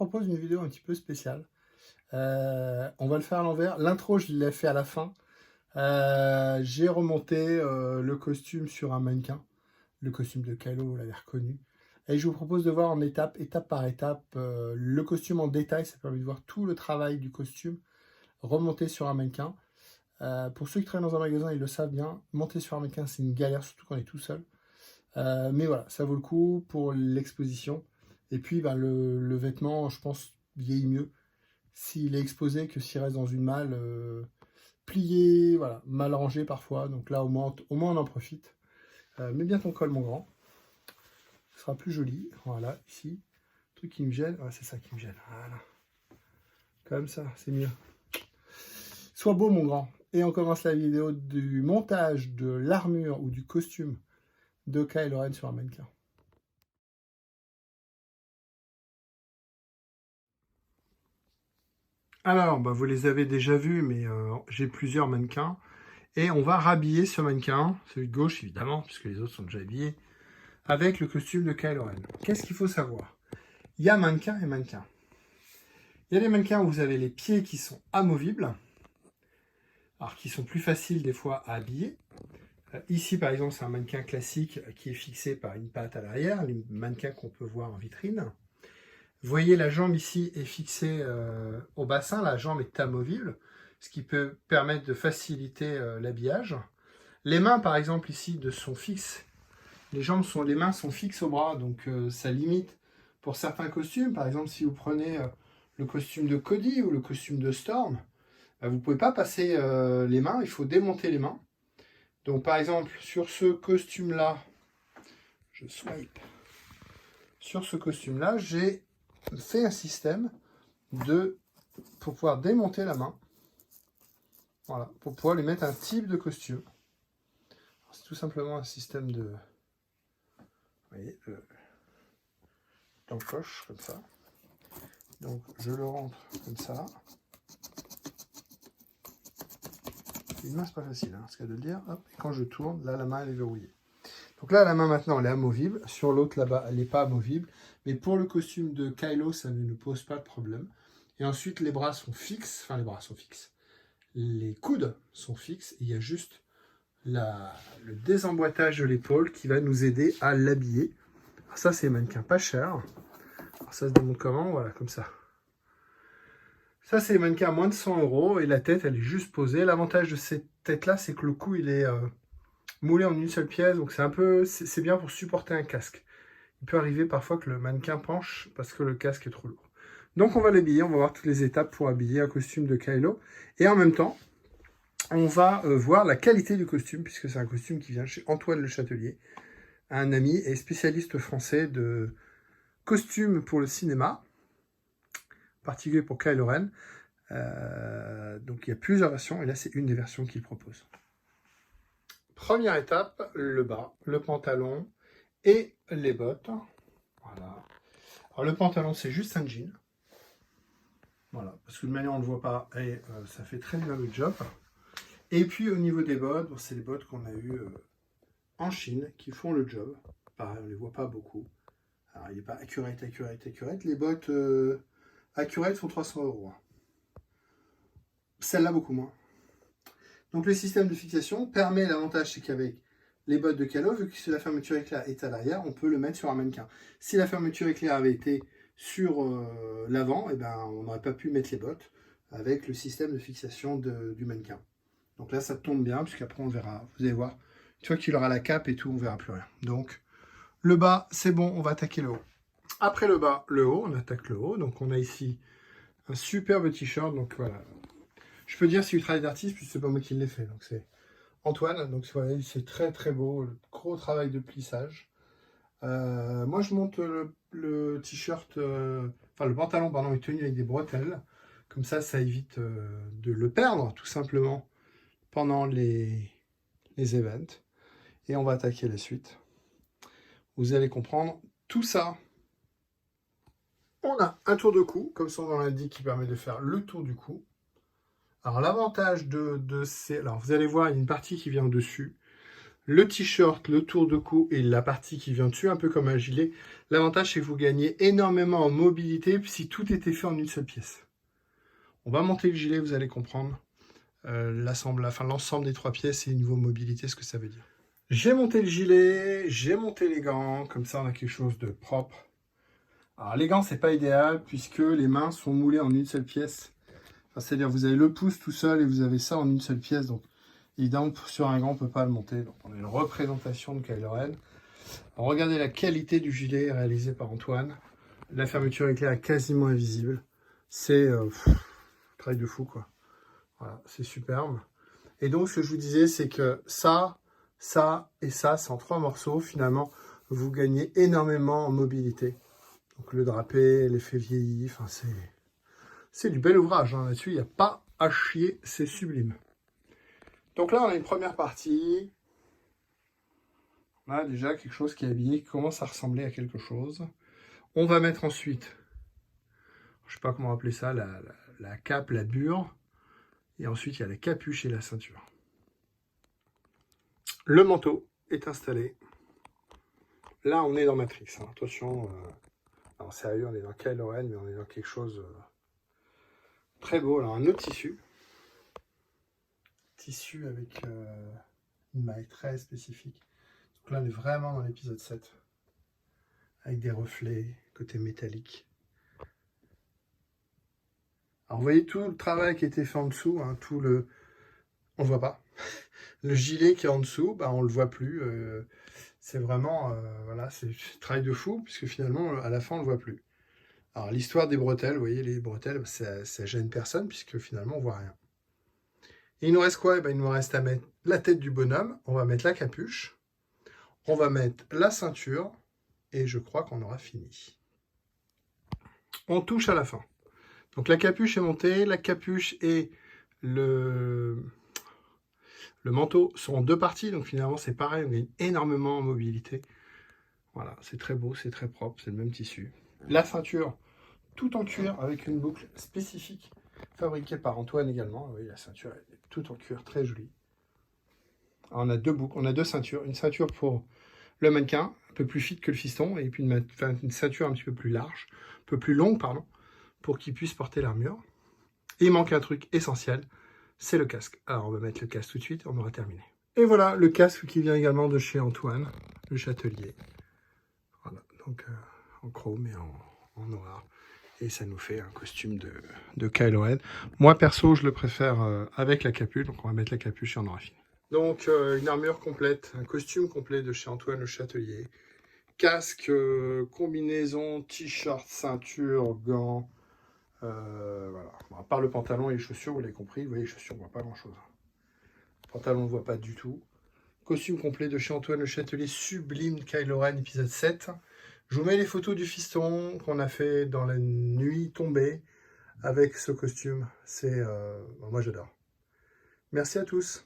propose une vidéo un petit peu spéciale. On va le faire à l'envers. L'intro, je l'ai fait à la fin. J'ai remonté le costume sur un mannequin. Le costume de Kylo, vous l'avez reconnu. Et je vous propose de voir en étape par étape, le costume en détail. Ça permet de voir tout le travail du costume remonté sur un mannequin. Pour ceux qui travaillent dans un magasin, ils le savent bien. Monter sur un mannequin, c'est une galère, surtout quand on est tout seul. Mais voilà, ça vaut le coup pour l'exposition. Et puis, le vêtement, je pense, vieillit mieux s'il est exposé que s'il reste dans une malle pliée, voilà, mal rangée parfois. Donc là, au moins on en profite. Mets bien ton col, mon grand. Ce sera plus joli. Voilà, ici. Le truc qui me gêne, ouais, c'est ça qui me gêne. Voilà. Comme ça, c'est mieux. Sois beau, mon grand. Et on commence la vidéo du montage de l'armure ou du costume de Kylo Ren sur un mannequin. Alors, vous les avez déjà vus, mais j'ai plusieurs mannequins. Et on va rhabiller ce mannequin, celui de gauche évidemment, puisque les autres sont déjà habillés, avec le costume de Kylo Ren. Qu'est-ce qu'il faut savoir? Il y a mannequin et mannequin. Il y a des mannequins où vous avez les pieds qui sont amovibles, alors qui sont plus faciles des fois à habiller. Ici, par exemple, c'est un mannequin classique qui est fixé par une patte à l'arrière, les mannequins qu'on peut voir en vitrine. Vous voyez, la jambe ici est fixée au bassin, la jambe est amovible, ce qui peut permettre de faciliter l'habillage. Les mains, par exemple, ici, sont fixes. Les mains sont fixes au bras, donc ça limite pour certains costumes. Par exemple, si vous prenez le costume de Cody ou le costume de Storm, vous ne pouvez pas passer les mains, il faut démonter les mains. Donc, par exemple, sur ce costume-là, je swipe. Sur ce costume-là, j'ai fait un système pour pouvoir démonter la main. Voilà, pour pouvoir lui mettre un type de costume. C'est tout simplement un système de... Vous voyez, d'encoche, comme ça. Donc, je le rentre comme ça. Une main, c'est pas facile, hein, ce qu'il y a de le dire. Hop, et quand je tourne, là, la main, elle est verrouillée. Donc là, la main, maintenant, elle est amovible. Sur l'autre, là-bas, elle n'est pas amovible. Mais pour le costume de Kylo, ça ne nous pose pas de problème. Et ensuite, les bras sont fixes. Enfin, les bras sont fixes. Les coudes sont fixes. Il y a juste le désemboîtage de l'épaule qui va nous aider à l'habiller. Ça, c'est mannequin pas cher. Alors ça se démonte comment? Voilà, comme ça. Ça, c'est les mannequins à moins de 100 € et la tête, elle est juste posée. L'avantage de cette tête-là, c'est que le cou, il est moulé en une seule pièce. Donc, c'est bien pour supporter un casque. Il peut arriver parfois que le mannequin penche parce que le casque est trop lourd. Donc, on va l'habiller. On va voir toutes les étapes pour habiller un costume de Kylo. Et en même temps, on va voir la qualité du costume, puisque c'est un costume qui vient chez Antoine Le Châtelier, un ami et spécialiste français de costumes pour le cinéma, en particulier pour Kylo Ren. Donc il y a plusieurs versions, et là c'est une des versions qu'il propose. Première étape, le bas, le pantalon et les bottes. Voilà. Alors le pantalon, c'est juste un jean. Voilà, parce que de manière on ne le voit pas, et ça fait très bien le job. Et puis au niveau des bottes, c'est les bottes qu'on a eues en Chine qui font le job. Pareil, on ne les voit pas beaucoup. Alors il n'est pas accurate. Les bottes accurate sont 300 €. Celle-là beaucoup moins. Donc le système de fixation permet, l'avantage c'est qu'avec les bottes de Kylo, vu que la fermeture éclair est à l'arrière, on peut le mettre sur un mannequin. Si la fermeture éclair avait été sur l'avant, on n'aurait pas pu mettre les bottes avec le système de fixation du mannequin. Donc là ça tombe bien, puisqu'après on verra, vous allez voir, une fois qu'il aura la cape et tout, on ne verra plus rien. Donc le bas c'est bon, on va attaquer le haut. Après le bas, le haut, on attaque le haut. Donc on a ici un superbe t-shirt, donc voilà. Je peux dire c'est du travail d'artiste, puisque c'est pas moi qui l'ai fait. Donc c'est Antoine, donc voilà, c'est très très beau, le gros travail de plissage. Moi je monte le t-shirt, le pantalon, pardon, est tenu avec des bretelles. Comme ça évite de le perdre, tout simplement, pendant les events. Et on va attaquer la suite. Vous allez comprendre tout ça. On a un tour de cou, comme son nom l'indique, qui permet de faire le tour du cou. Alors l'avantage de ces... Alors vous allez voir, il y a une partie qui vient au-dessus. le t-shirt, le tour de cou et la partie qui vient dessus, un peu comme un gilet. L'avantage, c'est que vous gagnez énormément en mobilité si tout était fait en une seule pièce. On va monter le gilet, vous allez comprendre l'ensemble des 3 pièces et niveau mobilité, ce que ça veut dire. J'ai monté le gilet, j'ai monté les gants, comme ça on a quelque chose de propre. Alors les gants, c'est pas idéal puisque les mains sont moulées en une seule pièce. Enfin, c'est-à-dire vous avez le pouce tout seul et vous avez ça en une seule pièce. Donc évidemment, sur un gant, on ne peut pas le monter. Donc on a une représentation de Kylo Ren. Alors, regardez la qualité du gilet réalisé par Antoine. La fermeture éclair est quasiment invisible. C'est travail de fou, quoi. Voilà, c'est superbe. Et donc, ce que je vous disais, c'est que ça et ça, c'est en 3 morceaux. Finalement, vous gagnez énormément en mobilité. Donc, le drapé, l'effet vieilli, enfin, c'est du bel ouvrage. Hein. Là-dessus, il n'y a pas à chier, c'est sublime. Donc là, on a une première partie. On a déjà quelque chose qui est habillé, qui commence à ressembler à quelque chose. On va mettre ensuite, je ne sais pas comment appeler ça, la cape, la bure. Et ensuite, il y a la capuche et la ceinture. Le manteau est installé. Là, on est dans Matrix. Hein. Attention, alors sérieux, on est dans Kylo Ren, mais on est dans quelque chose très beau. Alors, un autre tissu. Tissu avec une maille très spécifique. Donc là, on est vraiment dans l'épisode 7. Avec des reflets, côté métallique. Alors, vous voyez tout le travail qui a été fait en dessous, hein, tout le... On ne voit pas. Le gilet qui est en dessous, bah, on ne le voit plus. C'est vraiment, voilà, c'est travail de fou, puisque finalement, à la fin, on ne le voit plus. Alors, l'histoire des bretelles, vous voyez, les bretelles, ça gêne personne, puisque finalement, on ne voit rien. Et il nous reste quoi? Il nous reste à mettre la tête du bonhomme, on va mettre la capuche, on va mettre la ceinture, et je crois qu'on aura fini. On touche à la fin. Donc la capuche est montée, la capuche et le manteau sont en 2 parties, donc finalement c'est pareil, on gagne énormément en mobilité. Voilà, c'est très beau, c'est très propre, c'est le même tissu. La ceinture, tout en cuir, avec une boucle spécifique, fabriquée par Antoine également. Vous voyez, la ceinture est tout en cuir, très jolie. Alors, on a 2 boucles, on a 2 ceintures. Une ceinture pour le mannequin, un peu plus fit que le fiston, et puis une ceinture un petit peu plus large, un peu plus longue, pardon, pour qu'il puisse porter l'armure. Et il manque un truc essentiel, c'est le casque. Alors on va mettre le casque tout de suite, on aura terminé. Et voilà, le casque qui vient également de chez Antoine, le Châtelier. Voilà, donc en chrome et en noir. Et ça nous fait un costume de Kylo Ren. Moi perso, je le préfère avec la capuche, donc on va mettre la capuche et on aura fini. Donc une armure complète, un costume complet de chez Antoine le Châtelier. Casque, combinaison, t-shirt, ceinture, gants. Voilà. Bon, à part le pantalon et les chaussures, vous l'avez compris, vous voyez, les chaussures, on ne voit pas grand chose. Le pantalon, on ne voit pas du tout. Costume complet de chez Antoine le Châtelier, sublime Kylo Ren, épisode 7. Je vous mets les photos du fiston qu'on a fait dans la nuit tombée avec ce costume. C'est moi, j'adore. Merci à tous.